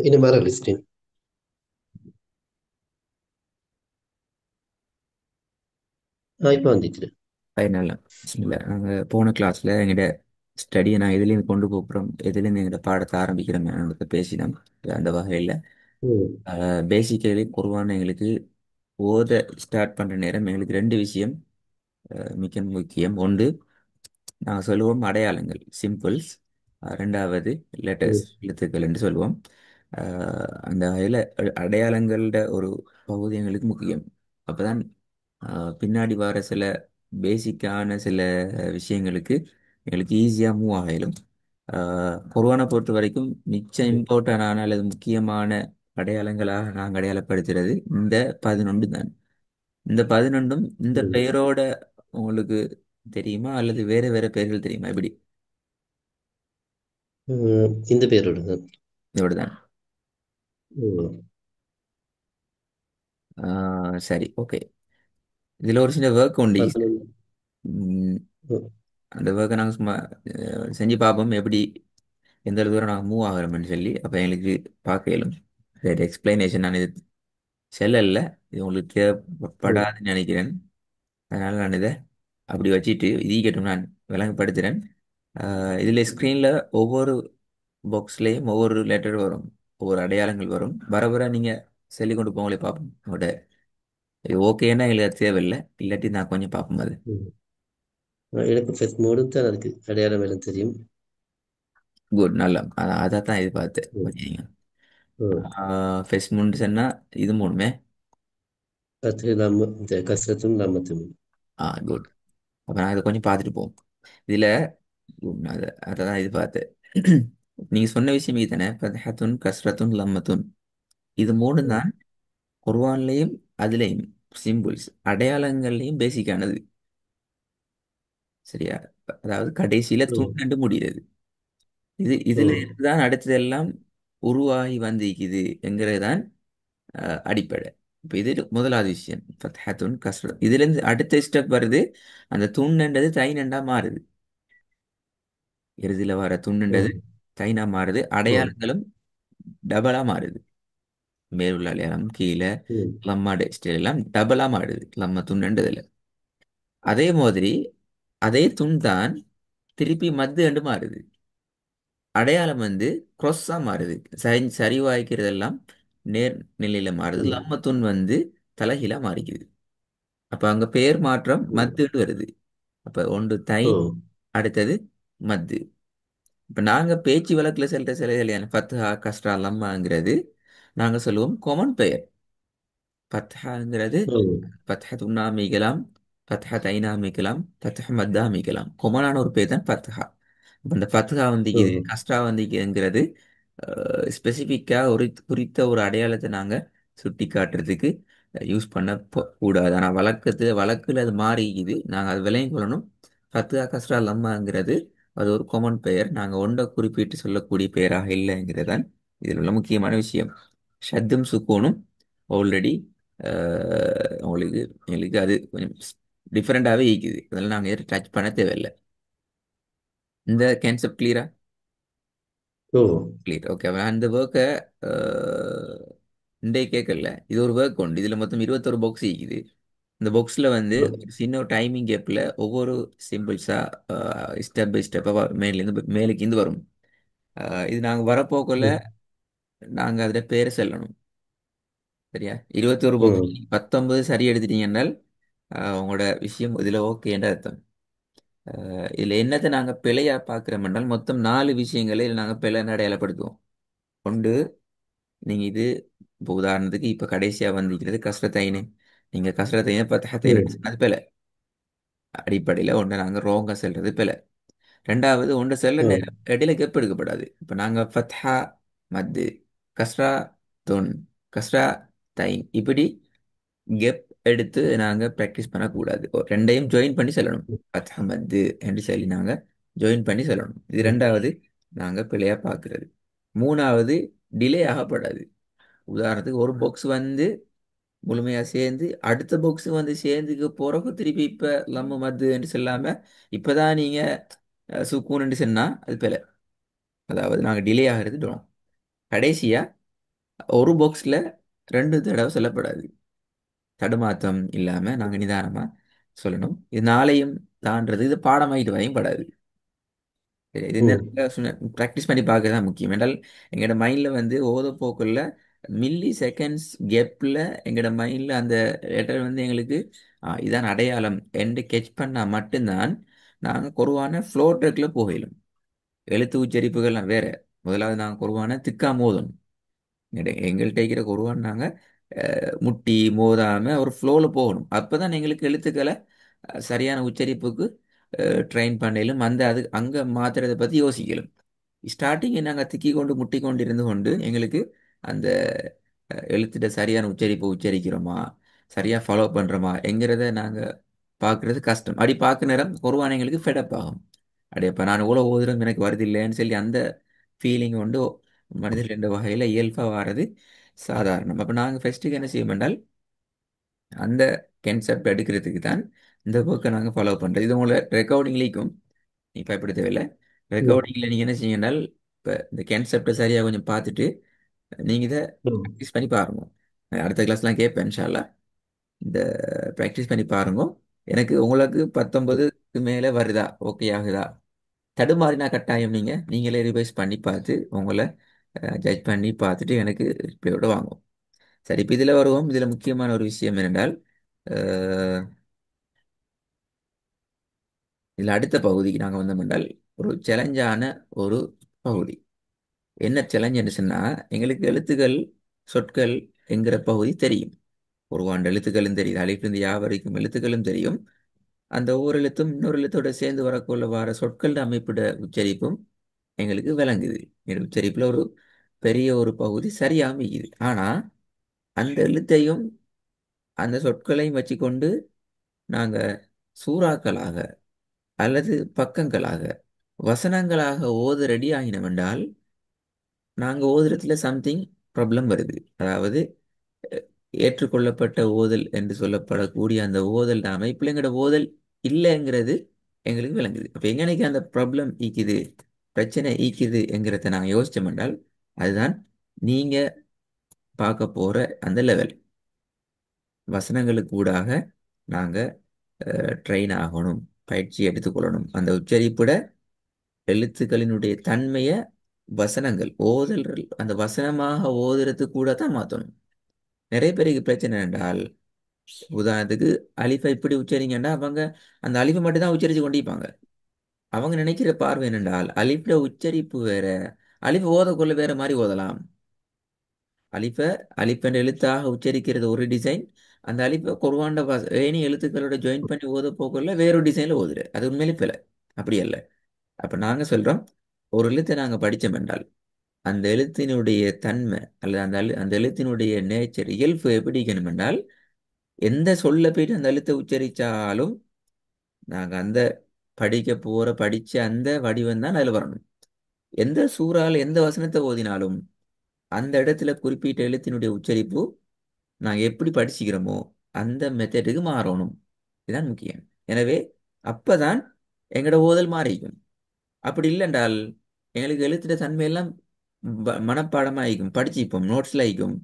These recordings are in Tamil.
இன்னும் வர லிஸ்டின். இப்போ வந்துச்சு. ஃபைனல் இல்லை நாங்கள் போன கிளாஸில் எங்கள்கிட்ட ஸ்டடியை நான் எதுலேருந்து கொண்டு போகிறோம் எதுலேருந்து எங்கள்கிட்ட பாடத்தை ஆரம்பிக்கிறோம் பேசினோம். அந்த வகையில் ம், பேசிக்கலி குருவான எங்களுக்கு ஓத ஸ்டார்ட் பண்ணுற நேரம் எங்களுக்கு ரெண்டு விஷயம் மிக முக்கியம். ஒன்று நாங்கள் சொல்லுவோம் அடையாளங்கள் சிம்பிள்ஸ், ரெண்டாவது லெட்டர்ஸ் ம், எழுத்துக்கள் என்று சொல்லுவோம். அந்த வகையில் அடையாளங்களோட ஒரு பகுதி எங்களுக்கு முக்கியம். அப்பதான் பின்னாடி வர சில பேசிக்கான சில விஷயங்களுக்கு எங்களுக்கு ஈஸியாக மூவ் ஆகிடும். கொரோனா பொறுத்த வரைக்கும் மிச்சம் ம், இம்பார்ட்டண்டான அல்லது முக்கியமான அடையாளங்களாக நாங்கள் அடையாளப்படுத்துறது இந்த 11 தான். இந்த 11ம் இந்த ம். பெயரோட உங்களுக்கு தெரியுமா அல்லது வேற வேற பெயர்கள் தெரியுமா எப்படி? இந்த பேரோட தான். இதோட தான். ம். சரி, ஓகே. இதில் ஒரு சின்ன ஒர்க் உண்டு. 11. ம், ம், அந்த ஒர்க்கை நாங்கள் சும்மா செஞ்சு பார்ப்போம் எப்படி எந்த அளவு தூரம் நாங்கள் மூவ் ஆகிறோம்னு சொல்லி. அப்போ எங்களுக்கு பார்க்க இயலும். சரி, எக்ஸ்பிளனேஷன் நான் இது செல்லல, இது உங்களுக்கு ம், தேவைப்படாதுன்னு நினைக்கிறேன். அதனால நான் இதை அப்படி வச்சுட்டு கேட்டும் நான் விளங்கப்படுத்துகிறேன். இதில் ஸ்க்ரீனில் ஒவ்வொரு பாக்ஸ்லேயும் ஒவ்வொரு லெட்டர் வரும், ஒவ்வொரு அடையாளங்கள் வரும். வர வர நீங்கள் சொல்லிக் கொண்டு போங்களே பார்ப்போம். உங்களோட இது ஓகேன்னா எங்களுக்கு அது தேவையில்லை, இல்லாட்டி நான் கொஞ்சம் பார்ப்போம் அது. ம். எனக்கு ஃபர்ஸ்ட் மோடும் தான் இருக்கு, அடையாளம் எல்லாம் தெரியும். குட், நல்லா. அதை தான் எதிர்பார்த்தேன். ம், ஓகேங்க. ம். ஃபெஸ்ட் மூணு சொன்னா இது மூணுமே. கத்திரி நம்ம இந்த கசரத்தும் நம்மத்தும். குட். அப்போ நான் இதை கொஞ்சம் பார்த்துட்டு போவோம். இதில் அதை தான் எதிர்பார்த்தேன். நீங்கள் சொன்ன விஷயம் இது தானே, ஃபத்ஹத்துன் கஸ்ரத்துன் லம்மத்துன். இது மூணு ம், தான் குர்ஆன்லேயும் அதுலேயும் சிம்பிள்ஸ் அடையாளங்கள்லையும் பேசிக்கானது. சரியா? அதாவது கடைசியில ம், துண்டு முடியுது. இதுல ம், இருந்து தான் அடுத்ததெல்லாம் உருவாகி வந்திருக்குது என்கிறது தான் அடிப்படை. இப்போ இது முதலாவது விஷயம், ஃபத்ஹத்துன் கஸ்ரத். இதுல இருந்து அடுத்த ஸ்டெப் வருது, அந்த துண்டுன்றது தைனண்டா மாறுது. இறுதியில் வர துண்டுன்றது ம், தைனா மாறுது, ம், அடையாளங்களும் டபுளா மாறுது. மேலுள்ள அடையாளம் கீழே ம், லம்மா டெக்ஸ்டைல் எல்லாம் டபுளா மாறுது லம்ம துண்டுன்றதுல. அதே மாதிரி அதே துண் தான் திருப்பி மத்து என்று மாறுது. அடையாளம் வந்து cross-ஆ மாறுது. சரிவாய்க்கிறதெல்லாம் நேர் நிலையில மாறுது. ம், லம்மத்துன் வந்து தலைகீழா மாறிக்குது. அப்ப அங்க பெயர் மாற்றம் ம். மத்துன்னு வருது. அப்ப ஒன்று தை, ஓ, அடுத்தது மத்து. இப்ப நாங்க பேச்சு வழக்குல சொல்ற சில இல்லையான ஃபத்ஹா கஸ்ரா லம்மாங்கிறது நாங்க சொல்லுவோம் கொமன் பெயர். ஃபத்ஹாங்கிறது ஓ, ஃபத்ஹ துன்னா அமைக்கலாம், ஃபத்ஹ தைனா அமைக்கலாம், ஃபத்ஹ மத்தா அமைக்கலாம். கொமனான ஒரு பேர் தான் ஃபத்ஹா. இப்ப இந்த ஃபத்ஹா ஓ, வந்திக்குது கஸ்ரா வந்திக்குதுங்கிறது ஸ்பெசிஃபிக்காக ஒரு குறித்த ஒரு அடையாளத்தை நாங்க சுட்டி காட்டுறதுக்கு யூஸ் பண்ண கூடாது. ஆனால் வழக்குல அது மாறிக்குது, நாங்க அது விலையும் கொள்ளணும். ஃபத்ஹா கஸ்ரா லம்மாங்கிறது அது ஒரு காமன் பெயர், நாங்க ஒன்றை குறிப்பிட்டு சொல்லக்கூடிய பெயராக இல்லைங்கிறது தான் இதில் உள்ள முக்கியமான விஷயம். ஷத்தும் சுக்கூனும் ஆல்ரெடி உங்களுக்கு எங்களுக்கு அது கொஞ்சம் டிஃப்ரெண்டாகவே இருக்குது, அதெல்லாம் நாங்கள் டச் பண்ண தேவையில்லை. இந்த கான்செப்ட் கிளியரா? ஓ. Clear, okay. அந்த ஒர்க்கை இன்றைய கேட்கல, இது ஒரு ஒர்க் உண்டு. இதில் மொத்தம் 21 பாக்ஸ் இருக்குது. இந்த பாக்ஸில் வந்து ஓ, ஒரு சின்ன டைமிங் கேப்பில் ஒவ்வொரு சிம்பிள்ஸாக ஸ்டெப் பை ஸ்டெப்பாக மேலேருந்து மேலுக்கு இருந்து வரும். இது நாங்கள் வரப்போக்குள்ள ம், நாங்கள் அதில் பேரை சொல்லணும். சரியா? 21 பாக்ஸ் ம், 19 சரி எடுத்துட்டீங்கன்னால் உங்களோட விஷயம் இதில் ஓகேன்ற அர்த்தம். இதில் என்னத்தை நாங்கள் பிழையா பார்க்குறோம் என்றால் மொத்தம் 4 விஷயங்களை இதில் நாங்கள் பிழை அடையாளப்படுத்துவோம். ஒன்று, நீங்க இது இப்போ உதாரணத்துக்கு இப்ப கடைசியா வந்திருக்கிறது கஸ்ரத்தைனு. நீங்க கஸ்ரத்தைனை பத்தஹத்தைனு ம், சொன்னது பிழை. அடிப்படையில ஒன்று நாங்க ரோங்கா செல்றது பிழை. ரெண்டாவது, ஒன்று செல்ல ம், நேரம் இடையில கெப் எடுக்கப்படாது. இப்ப நாங்க ஃபத்ஹா மத்து, கஸ்ரா தொன், கஸ்ரா தைன், இப்படி கெப் எடுத்து நாங்க ப்ராக்டிஸ் பண்ணக்கூடாது. ரெண்டையும் ஜாயின் பண்ணி செல்லணும். ஃபத்ஹா மத்து என்று சொல்லி நாங்க ஜாயின் பண்ணி செல்லணும். இது ம், ரெண்டாவது நாங்க பிழையா பார்க்கிறது. மூணாவது, டிலே ஆகப்படாது. உதாரணத்துக்கு ஒரு பாக்ஸ் வந்து முழுமையா சேர்ந்து அடுத்த பாக்ஸ் வந்து சேர்ந்துக்கு போறப்ப திருப்பி இப்ப லம்மு மத்து என்று சொல்லாம இப்பதான் நீங்க சுக்கூன் என்று சொன்னா அது பிழை. அதாவது நாங்க டிலே ஆகிறது wrong. கடைசியா ஒரு பாக்ஸ்ல 2 தடவை சொல்லப்படாது. தடுமாற்றம் இல்லாம நாங்க நிதானமா சொல்லணும். இது நாளையும் தான்றது இது பாடமாயிட்டு வரையும் படாது. சரி, இது ம். ப்ராக்டிஸ் பண்ணி பார்க்க தான் முக்கியம். என்றால் எங்களோட மைண்ட்ல வந்து ஓத போக்குள்ள மில்லி செகண்ட்ஸ் கேப்ல எங்களோட மைண்ட்ல அந்த லெட்டர் வந்து எங்களுக்கு இதான் அடையாளம் என்று கெச் பண்ணா மட்டும்தான் நாங்கள் குருவான ஃப்ளோ ட்ரெக்ல போகலும். எழுத்து உச்சரிப்புகள்லாம் வேற. முதலாவது நாங்கள் குருவான திக்கா மோதணும். எங்கள்கிட்ட இருக்கிற குருவான் நாங்கள் முட்டி மோதாம ஒரு ஃப்ளோல போகணும். அப்பதான் எங்களுக்கு எழுத்துக்களை சரியான உச்சரிப்புக்கு ட்ரெயின் பண்ணலும் அந்த அது அங்கே மாத்துறதை பற்றி யோசிக்கலும். ஸ்டார்டிங்கை நாங்கள் திக்கி கொண்டு முட்டி கொண்டு இருந்து கொண்டு எங்களுக்கு அந்த எழுத்துட்ட சரியான உச்சரிப்பை உச்சரிக்கிறோமா, சரியா ஃபாலோ பண்ணுறோமா என்கிறத நாங்கள் பார்க்குறது கஷ்டம். அப்படி பார்க்க நேரம் குருவான எங்களுக்கு ஃபெடப் ஆகும். அப்படி அப்போ நான் இவ்வளோ ஓதுறோம் எனக்கு வருது இல்லைன்னு சொல்லி அந்த ஃபீலிங் வந்து மனிதர்கள் என்ற வகையில் இயல்பாக வர்றது சாதாரணம். அப்போ நாங்கள் ஃபஸ்ட்டுக்கு என்ன செய்ய வேண்டால் அந்த கன்செப்ட் எடுக்கிறதுக்கு தான் இந்த புக்கை நாங்கள் ஃபாலோ பண்ணுறோம். இது உங்களை ரெக்கார்டிங்லேயும் நீ பயப்பட தேவையில்லை. ம். ரெக்கார்டிங்கில் நீங்கள் என்ன செய்யணும்னால் இப்போ இந்த கன்செப்டை சரியாக கொஞ்சம் பார்த்துட்டு நீங்கள் இதை ம். ப்ராக்டிஸ் பண்ணி பாருங்க. நான் அடுத்த கிளாஸ்லாம் கேட்பேன் இன்ஷா அல்லாஹ். இந்த ப்ராக்டிஸ் பண்ணி பாருங்க. எனக்கு உங்களுக்கு 19க்கு மேலே வருதா, ஓகே ஆகுதா, தடுமாறினா கட்டாயம் நீங்களே ரிவைஸ் பண்ணி பார்த்து உங்களை ஜட்ஜ் பண்ணி பார்த்துட்டு எனக்கு ரிப்ளையோட வாங்கும். சரி, இப்போ இதில் வருவோம். இதில் முக்கியமான ஒரு விஷயம் என்னென்றால் அஹ், இதில் அடுத்த பகுதிக்கு நாங்கள் வந்தோம் என்றால் ஒரு சேலஞ்சான ஒரு பகுதி. என்ன சேலஞ்சுன்னு சொன்னால் எங்களுக்கு எழுத்துக்கள் சொற்கள் என்கிற பகுதி தெரியும். ஒரு ஆண்டு எழுத்துக்களும் தெரியும், அலிஃபிலிருந்து யா வரைக்கும் எழுத்துக்களும் தெரியும். அந்த ஒவ்வொரு எழுத்தும் இன்னொரு எழுத்தோட சேர்ந்து வரக்குள்ள வர சொற்கள் அமைப்பிட உச்சரிப்பும் எங்களுக்கு விளங்குது. உச்சரிப்புல ஒரு பெரிய ஒரு பகுதி சரியா அமையுது. ஆனா அந்த எழுத்தையும் அந்த சொற்களையும் வச்சுக்கொண்டு நாங்க சூறாக்களாக அல்லது பக்கங்களாக வசனங்களாக ஓத ரெடி ஆகினோம் என்றால் நாங்க ஓதுறதுல சம்திங் ப்ராப்ளம் வருது. அதாவது அஹ், ஏற்றுக்கொள்ளப்பட்ட ஓதல் என்று சொல்லப்படக்கூடிய அந்த ஓதல் அமைப்பில் எங்களோட ஓதல் இல்லைங்கிறது எங்களுக்கு விளங்குது. அப்போ எங்கனைக்கு அந்த ப்ராப்ளம் ஈக்குது, பிரச்சனை ஈக்குது என்கிறத நாங்கள் யோசிச்சோம் என்றால் அதுதான் நீங்க பார்க்க போற அந்த லெவல். வசனங்களுக்கு ஊடாக நாங்க ட்ரெயின் ஆகணும், பயிற்சி எடுத்துக்கொள்ளணும். அந்த உச்சரிப்புட எழுத்துக்களினுடைய தன்மையை வசனங்கள் ஓதல்கள் அந்த வசனமாக ஓதுறது கூட தான் மாற்றணும். நிறைய பேருக்கு பிரச்சனை என்றால் உதாரணத்துக்கு அலிஃபை இப்படி உச்சரிங்கன்னா அவங்க அந்த அலிஃபை மட்டும் தான் உச்சரித்து கொண்டிருப்பாங்க. அவங்க நினைக்கிற பார்வை என்னென்றால் அலிஃப்ல உச்சரிப்பு வேற, அலிஃப் ஓதக்குள்ள வேற மாதிரி ஓதலாம். அலிஃபை அலிஃப் என்ற எழுத்தாக உச்சரிக்கிறது ஒரு டிசைன், அந்த அலிஃபை குர்ஆன்ட ஏனி எழுத்துக்களோட ஜாயின் பண்ணி ஓத போக்குள்ள வேறொரு டிசைன்ல ஓதுரு. அது உண்மையிலே பிழை. அப்படி அல்ல. அப்ப நாங்க சொல்றோம், ஒரு எழுத்தை நாங்க படிச்சோம் என்றால் அந்த எழுத்தினுடைய தன்மை அல்லது அந்த எழுத்தினுடைய நேச்சர் இயல்பு எப்படி இருக்கணும் என்றால் எந்த சொல்ல போயிட்டு அந்த எழுத்தை உச்சரிச்சாலும் நாங்க அந்த படிச்ச அந்த வடிவம் தான் அதுல வரணும். எந்த சூறால எந்த வசனத்தை ஓதினாலும் அந்த இடத்துல குறிப்பிட்ட எழுத்தினுடைய உச்சரிப்பு நாங்க எப்படி படிச்சுக்கிறோமோ அந்த மெத்தடுக்கு மாறணும். இதுதான் முக்கியம். எனவே அப்பதான் எங்களோட ஓதல் மாறிக்கும். அப்படி இல்லைன்றால் எங்களுக்கு எழுத்துட தன்மையெல்லாம் மனப்பாடமா ஆயிக்கும், படிச்சுப்போம், நோட்ஸ்ல ஆயிக்கும்,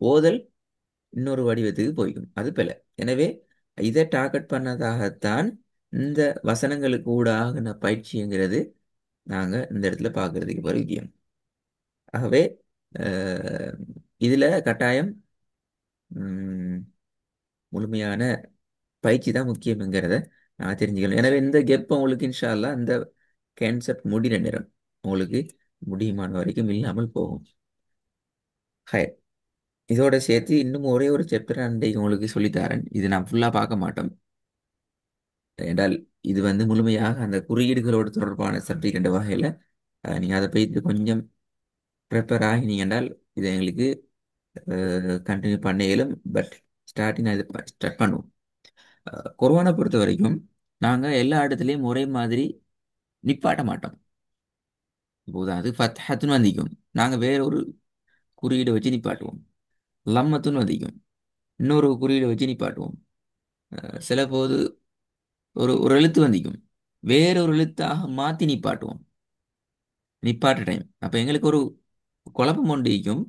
ஓதல் இன்னொரு வடிவத்துக்கு போய்க்கும். அது பிழை. எனவே இதை டார்கெட் பண்ணதாகத்தான் இந்த வசனங்களுக்கு ஊடாக பயிற்சிங்கிறது நாங்க இந்த இடத்துல பார்க்கறதுக்கு முக்கியம். ஆகவே அஹ், இதுல கட்டாயம் ம், முழுமையான பயிற்சி தான் முக்கியம்ங்கிறத நான் தெரிஞ்சுக்கணும். எனவே இந்த கெப் உங்களுக்கு இன்ஷா அல்லாஹ் இந்த கான்செப்ட் முடிகிற நேரம் உங்களுக்கு முடியுமான வரைக்கும் இல்லாமல் போகும். ஹை, இதோட சேர்த்து இன்னும் ஒரே ஒரு சாப்டர் அன்றைக்கு உங்களுக்கு சொல்லித்தரேன். இது நான் ஃபுல்லாக பார்க்க மாட்டோம் என்றால் இது வந்து முழுமையாக அந்த குறியீடுகளோடு தொடர்பான சப்ஜெக்ட் என்ற வகையில் நீங்கள் அதை போயிட்டு கொஞ்சம் ப்ரிப்பேர் ஆகினீங்க என்றால் இதை எங்களுக்கு கண்டினியூ பண்ண இயலும். பட் ஸ்டார்டிங் இது ஸ்டார்ட் பண்ணுவோம். கொரோனா பொறுத்த வரைக்கும் நாங்கள் எல்லா இடத்துலையும் ஒரே மாதிரி நிப்பாட்ட மாட்டோம். அது ஃபத்ஹத்துன்னு வந்திக்கும், நாங்கள் வேற ஒரு குறியீடை வச்சு நிப்பாட்டுவோம். லம்மத்துன்னு வந்திக்கும், இன்னொரு குறியீடை வச்சு நிப்பாட்டுவோம். சில போது ஒரு ஒரு எழுத்து வந்திக்கும், வேற ஒரு எழுத்தாக மாற்றி நிப்பாட்டுவோம். நிப்பாட்ட டைம் அப்போ எங்களுக்கு ஒரு குழப்பம் ஒன்றிக்கும்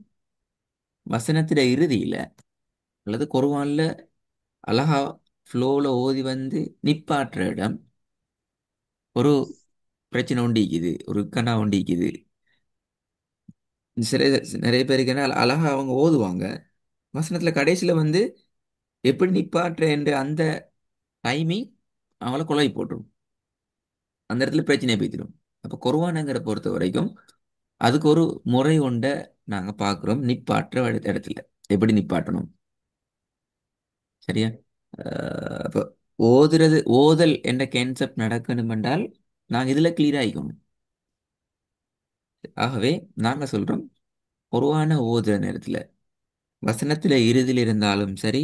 வசனத்திட இறுதியில அல்லது குர்ஆன்ல அழகா ஃப்ளோல ஓதி வந்து நிப்பாட்டுற இடம் ஒரு பிரச்சனை ஒண்டிக்குது, ஒரு கண்ணா ஒண்டிக்குது. சில நிறைய பேருக்கு என்ன அழகா அவங்க ஓதுவாங்க, வசனத்துல கடைசியில வந்து எப்படி நிப்பாட்டுற என்ற அந்த டைமிங் அவங்கள குழப்பி போட்டுரும். அந்த இடத்துல பிரச்சனையை பேத்திடும். அப்போ குர்ஆனுங்கிற பொறுத்த வரைக்கும் அதுக்கு ஒரு முறை உண்டை நாங்க பார்க்குறோம், நிப்பாட்டுற இடத்துல எப்படி நிப்பாட்டணும். சரியா? அப்போ ஓதல் என்ற கான்செப்ட் நடக்கணும் என்றால் நாங்கள் இதில் கிளியர் ஆகிக்கணும். ஆகவே நாங்க சொல்றோம், குர்ஆனை ஓதுற நேரத்துல வசனத்துல இறுதியில் இருந்தாலும் சரி,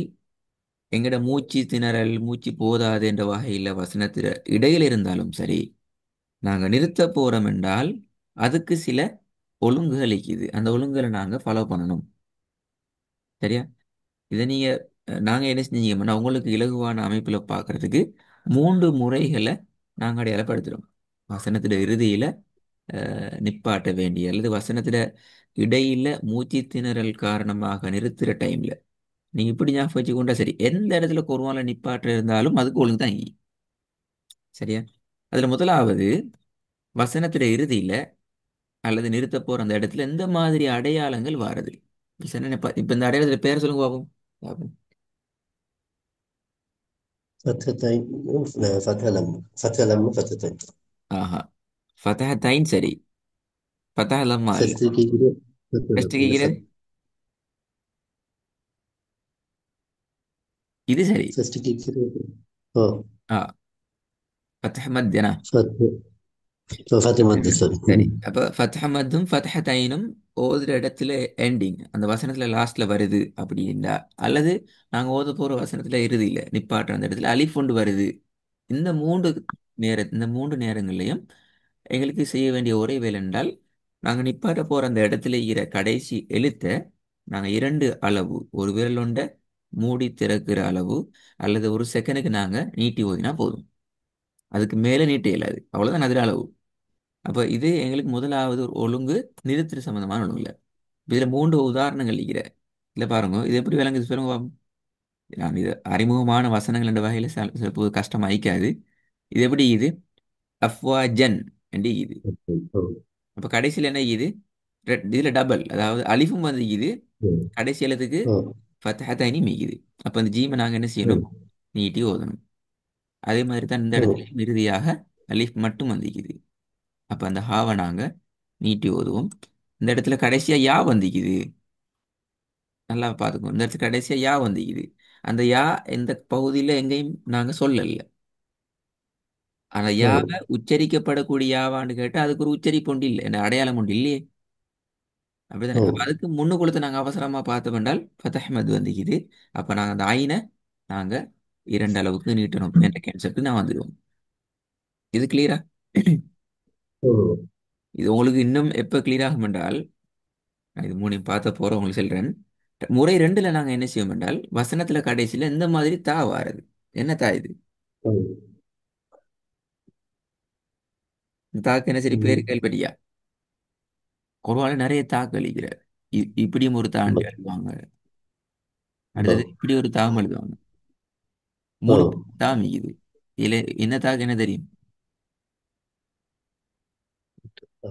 எங்கட மூச்சு திணறல் மூச்சு போதாது என்ற வகையில வசனத்துல இடையில இருந்தாலும் சரி, நாங்க நிறுத்த போறோம் என்றால் அதுக்கு சில ஒழுங்குகள் இருக்குது. அந்த ஒழுங்குகளை நாங்க ஃபாலோ பண்ணணும். சரியா? இதை நீங்க நாங்க என்ன செஞ்சீங்கன்னா உங்களுக்கு இலகுவான அமைப்புல பார்க்கிறதுக்கு 3 முறைகளை நாங்க அடையாளப்படுத்துறோம். வசனத்துல இறுதியில நிப்பாட்ட வேண்டிய அல்லது வசனத்துல இடையில மூச்சு திணறல் காரணமாக நிறுத்துற டைம்ல நீங்க இப்படி ஞாபகம் வச்சுக்கொண்டா சரி, எந்த இடத்துல குர்ஆன்ல நிப்பாட்ட இருந்தாலும் அதுக்கு ஒழுங்கு தான் இங்கி. சரியா? அதுல முதலாவது, வசனத்துல இறுதியில அல்லது நிறுத்த போற அந்த இடத்துல எந்த மாதிரி அடையாளங்கள் வாருது. இப்ப இந்த அடையாளத்துல பேர் சொல்லுங்க பாப்போம். பாப்போம். فتحتين. فتح لم فتح لم فتحتين. ஆஹா, ஃபதஹத்தைன் சரி, ஃபதஹ லம்மா இல்ல. فاستيقظ كده. فتح لم ஃபர்ஸ்ட் إلى கேக்குறது فتح. இது சரி. فاستيقظ كده. اه. ஆ, ஃபதஹ மத்னா. فتح. فتح مادة سوري. சரி, அப்ப ஃபத்ஹ மத்தும் ஃபத்ஹ தைனும் ஓதுற இடத்துல எண்டிங் அந்த வசனத்துல லாஸ்ட்ல வருது அப்படின்னா, அல்லது நாங்க ஓத போற வசனத்துல இறுதியில நிப்பாட்டுற அந்த இடத்துல அலிஃப் கொண்டு வருது. இந்த மூன்று நேரங்கள்லையும் எங்களுக்கு செய்ய வேண்டிய ஒரே வேலை என்றால், நாங்க நிப்பாட்ட போற அந்த இடத்துல இருக்கிற கடைசி எழுத்தை நாங்க 2 அளவு, ஒரு விரலொண்ட மூடி திறக்கிற அளவு அல்லது ஒரு செகண்டுக்கு நாங்க நீட்டி ஓதினா போதும். அதுக்கு மேல நீட்ட இயலாது, அவ்வளவுதான் அதிர அளவு. அப்ப இது எங்களுக்கு முதலாவது ஒரு ஒழுங்கு, நிறுத்தல் சம்பந்தமான ஒழுங்குல. இதுல 3 உதாரணங்கள் இருக்கிற. இல்ல பாருங்க, இது எப்படி விளங்குது சொல்லுங்க பாப்போம். நான் இது அறிமுகமான வசனங்கள் என்ற வகையில சில கஷ்டம் ஆயிக்காது. இது எப்படி இது அஃப்வாஜன் என்று இது. அப்ப கடைசியில் என்ன இது இதுல டபுள், அதாவது அலிஃபும் வந்து இது, கடைசி எழுத்துக்கு اه. ஃபத்ஹத்தைனி மீகுது. அப்ப அந்த ஜீமை நாங்க என்ன செய்யணும், اه. நீட்டி ஓதணும். அதே மாதிரி தான் இந்த اه. இடத்துல இறுதியாக அலிஃப் மட்டும் வந்திக்குது. அப்ப அந்த ஹாவை நாங்க நீட்டி ஓதுவோம். இந்த இடத்துல கடைசியா யா வந்திக்குது, நல்லா பார்த்துக்கோ. இந்த இடத்துல கடைசியா யா வந்திக்குது. அந்த யா எந்த பகுதியில எங்கேயும் நாங்க சொல்லல. அந்த اه. யாவை உச்சரிக்கப்படக்கூடிய யாவான்னு கேட்டா அதுக்கு ஒரு உச்சரிப்பு ஒன்று இல்லை, என்ன அடையாளம் ஒன்று இல்லையே. அப்படிதானே? அப்ப اه. அதுக்கு முன்னுக்குள்ளத்தை நாங்க அவசரமா பார்த்தோம் என்றால் ஃபதஹ்மத் வந்திக்குது. அப்ப நாங்க அந்த ஐனை நாங்க 2 அளவுக்கு நீட்டணும் என்ற கேன்செப்ட் நான் வந்துடுவோம். இது கிளியரா? اه. இது உங்களுக்கு இன்னும் எப்ப கிளியர் ஆகும் என்றால், நான் இது மூணையும் பார்த்த போற உங்களுக்கு சொல்றேன். முறை 2ல நாங்க என்ன செய்வோம் என்றால், வசனத்துல கடைசியில இந்த மாதிரி தா வாருது. என்ன தா இது? اه. இந்த தாக்கு என்ன சரி பேரு கேள்விப்பட்டியா? குர்ஆன்ல நிறைய தாக்கு அளிக்கிற. இப்படியும் ஒரு தாண்டி எழுதுவாங்க, அடுத்தது اه. இப்படி ஒரு தாம் எழுதுவாங்க. மூணு اه. தாம் இது. இதுல என்ன தாக்கு என்ன தெரியும்?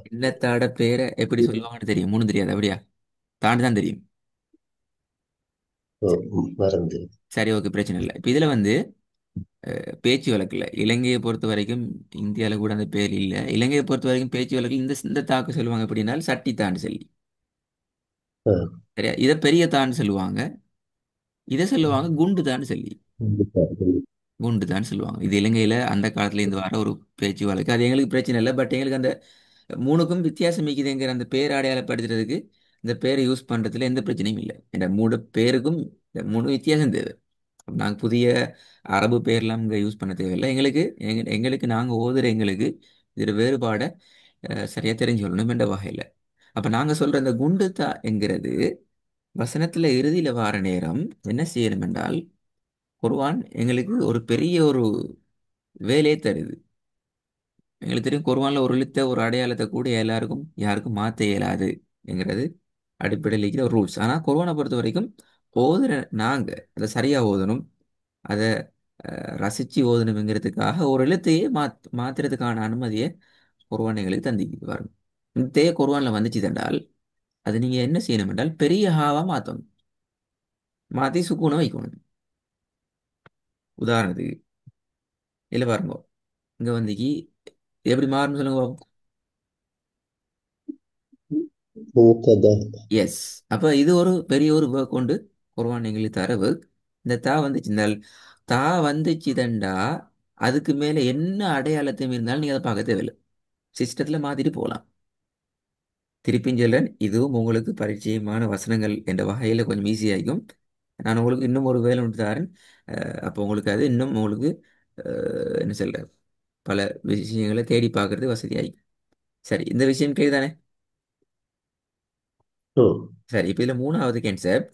இல்லத்தாட பேரை எப்படி சொல்லுவாங்கன்னு தெரியும், மூணு தெரியாது அப்படியா? தாண்டி தான் தெரியும். اه. சரி, மறந்து. சரி, ஓகே, பிரச்சனை இல்லை. இப்போ இதுல வந்து பேச்சு வழக்குல இலங்கையை பொறுத்த வரைக்கும், இந்தியாவில் கூட அந்த பேர் இல்லை. இலங்கையை பொறுத்த வரைக்கும் பேச்சு வழக்கில் இந்த இந்த தாக்கு சொல்லுவாங்க எப்படின்னாலும் சட்டி தான்னு சொல்லி. اه. சரியா? இதை பெரிய தான்னு சொல்லுவாங்க, இதை சொல்லுவாங்க குண்டு தான்னு சொல்லி. கண்டிப்பா, கண்டிப்பா. குண்டு தான்னு சொல்லுவாங்க. இது இலங்கையில அந்த காலத்துல இருந்து வர ஒரு பேச்சு வழக்கு. அது எங்களுக்கு பிரச்சனை இல்லை. பட் எங்களுக்கு அந்த மூணுக்கும் வித்தியாசம் இருக்குதுங்கிற அந்த பேர் அடையாளப்படுத்துறதுக்கு இந்த பேரை யூஸ் பண்றதுல எந்த பிரச்சனையும் இல்லை. இந்த மூணு பேருக்கும் இந்த மூணு வித்தியாசம் தேவை. நாங்கள் புதிய அரபு பேர்லாம் இங்கே யூஸ் பண்ண தேவையில்லை. எங்களுக்கு நாங்கள் ஓதுற எங்களுக்கு இதில் வேறுபாடை சரியா தெரிஞ்சு சொல்லணும் என்ற வகையில். அப்போ நாங்கள் சொல்ற இந்த குண்டுத்தா என்கிறது வசனத்துல இறுதியில வார நேரம் என்ன செய்யணும் என்றால், குர்ஆன் எங்களுக்கு ஒரு பெரிய ஒரு வேலையை தருது. எங்களுக்கு தெரியும் குர்ஆன்ல ஒரு எழுத்த ஒரு அடையாளத்தை கூட எல்லாருக்கும் யாருக்கும் மாற்ற இயலாது. என்கிறது அடிப்படையில் இருக்கிற ஒரு ரூல்ஸ். ஆனால் குர்ஆனை பொறுத்த வரைக்கும் ஓதுற நாங்கள் அதை சரியாக ஓதணும், அதை ரசித்து ஓதணுங்கிறதுக்காக ஒரு எழுத்தையே மாத்துறதுக்கான அனுமதியை குர்ஆன் எங்களுக்கு தந்திக்கிட்டு வரும். இந்த குர்ஆனில் வந்துச்சு தண்டால் அது நீங்கள் என்ன செய்யணும் என்றால் பெரிய ஹாவா மாற்றணும், மாற்றி சுக்கூனை வைக்கணும். உதாரணத்துக்கு இல்லை பாருங்க, இங்கே வந்துக்கு எப்படி மாறணும் சொல்லுங்க பாப்போம். மூக்கதா. எஸ். அப்போ இது ஒரு பெரிய ஒரு ஒர்க் கொண்டு குர்ஆன் எங்களுக்கு தர work. இந்த தா வந்துச்சு இந்த தா வந்துச்சுதண்டா அதுக்கு மேலே என்ன அடையாளத்தையும் இருந்தாலும் நீங்கள் அதை பார்க்க தேவையில்லை, சிஸ்டத்தில் மாற்றிட்டு போகலாம். திருப்பியும் சொல்றேன், இதுவும் உங்களுக்கு பரிச்சயமான வசனங்கள் என்ற வகையில் கொஞ்சம் ஈஸியாகும். நான் உங்களுக்கு இன்னும் ஒரு வேலை ஒன்று தரேன். அப்போ உங்களுக்கு அது இன்னும் உங்களுக்கு என்ன சொல்ற பல விஷயங்களை தேடி பார்க்கறது வசதியாகும். சரி, இந்த விஷயம் கேக்குதானே? ஓ. சரி, இப்போ இதில் மூணாவது கான்செப்ட்,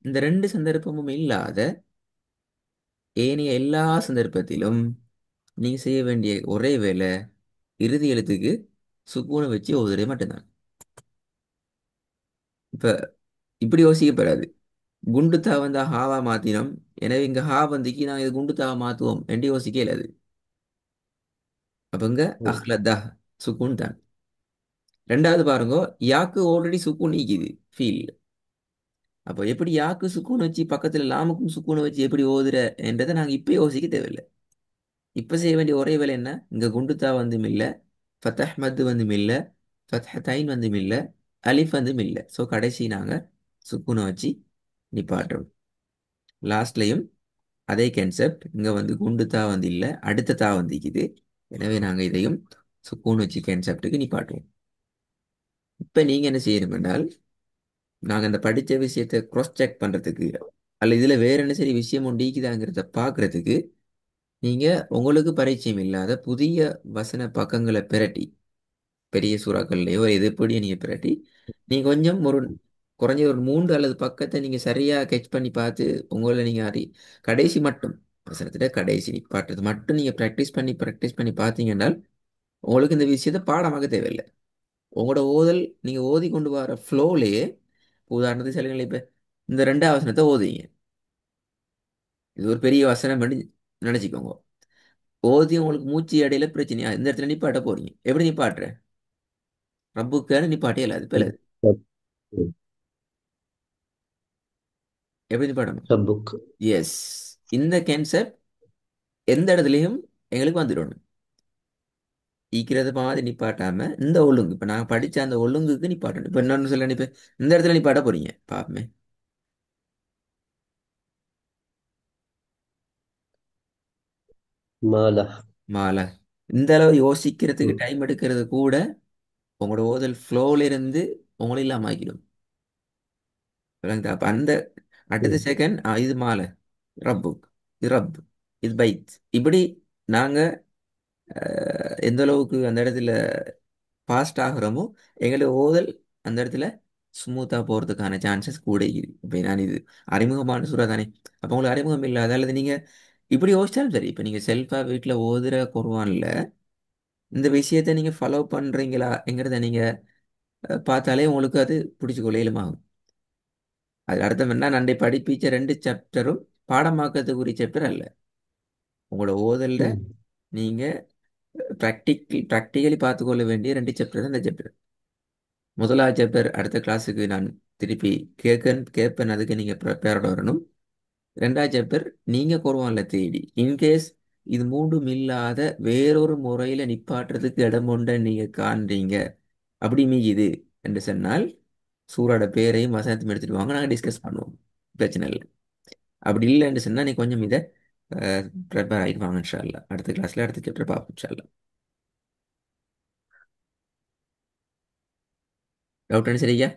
இந்த ரெண்டு சந்தர்ப்பமும் இல்லாத ஏனைய எல்லா சந்தர்ப்பத்திலும் நீங்க செய்ய வேண்டிய ஒரே வேலை இறுதி எழுத்துக்கு சுக்கூனை வச்சு ஓதுறது மட்டும்தான். இப்ப இப்படி யோசிக்கப்படாது. குண்டுத்தா வந்து ஹாவா மாத்தினோம், எனவே இங்க ஹா வந்துக்கு நான் இது குண்டுத்தாவா மாத்துவோம் என்று யோசிக்க இயலாது. அப்ப இங்க ஓ. அஹ்லதா சுக்கூன் தான். ரெண்டாவது பாருங்க, யாக்கு ஆல்ரெடி சுக்கூன் நீக்குது ஃபீல். அப்போ எப்படி யாக்கு சுக்கூன் வச்சு பக்கத்துல லாமுக்கும் சுக்கூனை வச்சு எப்படி ஓதுற என்றதை நாங்க இப்ப யோசிக்க தேவையில்லை. இப்ப செய்ய வேண்டிய ஒரே வேலை என்ன, இங்க குண்டுத்தா வந்து மில்ல, ஃபத்தஹ் மத்து வந்து மில்ல, ஃபத்ஹத்தைன் வந்து மில்ல, அலிஃப் வந்து மில்ல. ஸோ கடைசி நாங்க சுக்கூனை வச்சு நிப்பாட்டுறோம். லாஸ்ட்லையும் அதே கான்செப்ட், இங்க வந்து குண்டு தா வந்து இல்லை, அடுத்த தா வந்து இருக்குது. எனவே நாங்க இதையும் சுக்கூன் வச்சு கான்செப்டுக்கு நிப்பாட்டுவோம். இப்ப நீங்க என்ன செய்யணும் என்றால், நாங்க அந்த படிச்ச விஷயத்தை cross செக் பண்றதுக்கு அல்ல இதுல வேற என்ன சரி விஷயம் ஒன்று இருக்குதாங்கிறத பாக்குறதுக்கு நீங்க உங்களுக்கு பரிச்சயம் இல்லாத புதிய வசன பக்கங்களை பிரட்டி, பெரிய சூறாக்கள்லையோ எது எப்படியோ நீங்க பிரட்டி நீங்க கொஞ்சம் ஒரு குறைஞ்ச ஒரு 3 அல்லது பக்கத்தை நீங்க சரியா கெச் பண்ணி பார்த்து உங்களை நீங்க கடைசி மட்டும் வசனத்துல கடைசி நிப்பாட்டுறது மட்டும் நீங்க ப்ராக்டிஸ் பண்ணி பார்த்தீங்கன்னா உங்களுக்கு இந்த விஷயத்தை பாடமாக தேவையில்லை. உங்களோட ஓதல் நீங்க ஓதி கொண்டு வர ஃப்ளோலேயே, உதாரணத்துக்கு சொல்லுங்களேன், இப்ப இந்த 2வது வசனத்தை ஓதுவீங்க, இது ஒரு பெரிய வசனம் நினைச்சுக்கோங்க. ஓதி உங்களுக்கு மூச்சு இடையில பிரச்சனையா இந்த இடத்துல நிப்பாட்ட போறீங்க, எப்படி நிப்பாட்டுற? ரப்புக்கான நிப்பாட்டே இல்லாது பிள்ளை. எப்படி நிப்பாட்டணும்? ரப்புக். எஸ். இந்த கான்செப்ட் எந்த இடத்துலையும் எங்களுக்கு வந்துடணும். ஈக்கிறது மாதிரி நிப்பாட்டாம இந்த ஒழுங்கு, இப்ப நான் படிச்ச அந்த ஒழுங்குக்கு நிப்பாட்டணும். இப்ப இன்னொன்னு சொல்ல, இப்ப இந்த இடத்துல நிப்பாட்ட போறீங்க பாப்பமே. மாலா. மாலை. இந்த அளவு யோசிக்கிறதுக்கு ம். டைம் எடுக்கிறது கூட உங்களோட ஓதல் ஃப்ளோல இருந்து உங்களை இல்லாம ஆக்கிடும். விளங்குதா? அப்ப அந்த அடுத்த ம். செகண்ட் இது மாலை, ரப்புக், இது ரப், இது பைத், இப்படி நாங்க எந்த அளவுக்கு அந்த இடத்துல ஃபாஸ்ட் ஆகுறோமோ எங்களோட ஓதல் அந்த இடத்துல ஸ்மூத்தா போறதுக்கான சான்சஸ் கூட இருக்குது. இப்போ நான் இது அறிமுகமான சூறா தானே, அப்போ உங்களுக்கு அறிமுகம் இல்லாத அல்லது நீங்க இப்படி யோசிச்சாலும் சரி, இப்போ நீங்க செல்ஃபா வீட்டில் ஓதுற குர்ஆன்ல இந்த விஷயத்தை நீங்க ஃபாலோ பண்றீங்களாங்கிறத நீங்க பார்த்தாலே உங்களுக்கு அது பிடிச்சி கொள்ளையிலுமாகும். அது அர்த்தம் என்ன, நண்டை படிப்பிச்ச 2 சாப்டரும் பாடமாக்கிறதுக்குரிய சாப்டர் அல்ல. உங்களோட ஓதல்ல ம். நீங்க ப்ராக்டிக்கலி பார்த்துக்கொள்ள வேண்டிய 2 சாப்டர் தான் இந்த சாப்டர். முதலாவது சாப்டர் அடுத்த கிளாஸுக்கு நான் திருப்பி கேட்பேன், அதுக்கு நீங்க ப்ரிப்பேர்ட் வரணும். 2வது சாப்டர் நீங்க குர்ஆன்ல தேடி இன்கேஸ் இது மூன்றும் இல்லாத வேறொரு முறையில நிப்பாட்டுறதுக்கு இடம் உண்டு நீங்க காண்றீங்க, அப்படி மீயுது என்று சொன்னால் சூரோட பேரையும் வசனத்தையும் எடுத்துட்டு வாங்க, நாங்கள் டிஸ்கஸ் பண்ணுவோம், பிரச்சனை இல்லை. அப்படி இல்லைன்னு சொன்னா நீ கொஞ்சம் இதை ப்ரிப்பேர் ஆகிட்டு வாங்க இன்ஷா அல்லாஹ். அடுத்த கிளாஸ்ல அடுத்த சாப்டர் பார்ப்போம் இன்ஷா அல்லாஹ். டவுட் சரியா?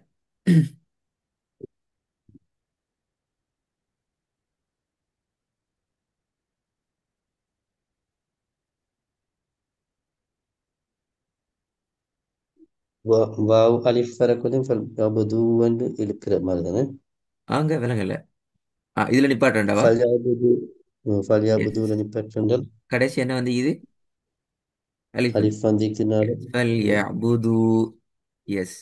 வாவ் அலிஃப் வரக்குள்ளேயும் ஃபல்யஅபுது இருக்கிற மாதிரி தானே. ஆங்க விலங்கல்ல. இதுல நிப்பாட்டேன்டாவா? ஃபல்யஅபுது. எஸ். ஃபல்யஅபுதுல நிப்பாட்டுங்கள். கடைசி என்ன வந்து இது அலிஃப். அலிஃப் வந்திக்குனால. ஃபல்யஅபுது. எஸ்.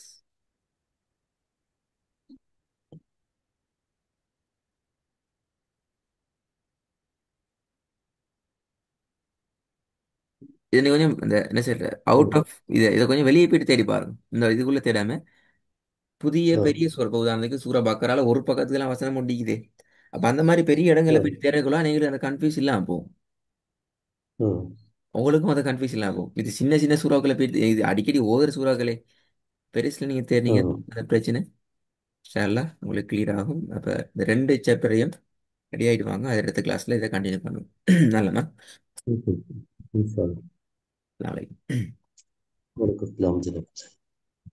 இது கொஞ்சம் இந்த என்ன சொல்ற அவுட் ம். ஆஃப் இதை கொஞ்சம் வெளியே போயிட்டு தேடி பாருங்க. இந்த இதுக்குள்ள தேடாம புதிய ஆ. பெரிய சூறா, இப்ப உதாரணத்துக்கு சூறா பக்கரால ஒரு பக்கத்துக்குலாம் வசனம் முடிக்குது. அப்ப அந்த மாதிரி பெரிய இடங்களை ஆ. போயிட்டு தேடக்குள்ள நீங்களும் அந்த கன்ஃபியூஸ் இல்லாம போகும். ம். உங்களுக்கும் அந்த கன்ஃபியூஸ் இல்லாம போகும். இது சின்ன சின்ன சூறாக்களை போயிட்டு இது அடிக்கடி ஓதுற சூறாக்களே பெருசுல நீங்க ஆ. தேடினீங்க அந்த பிரச்சனை ஷார்லா உங்களுக்கு கிளியர் ஆகும். அப்ப இந்த ரெண்டு சாப்டரையும் ரெடி ஆயிட்டு வாங்க. அது அடுத்த கிளாஸ்ல இதை கண்டினியூ பண்ணுவோம். நல்லமா ம். ம். ம். நாளைக்கு வணக்கம்.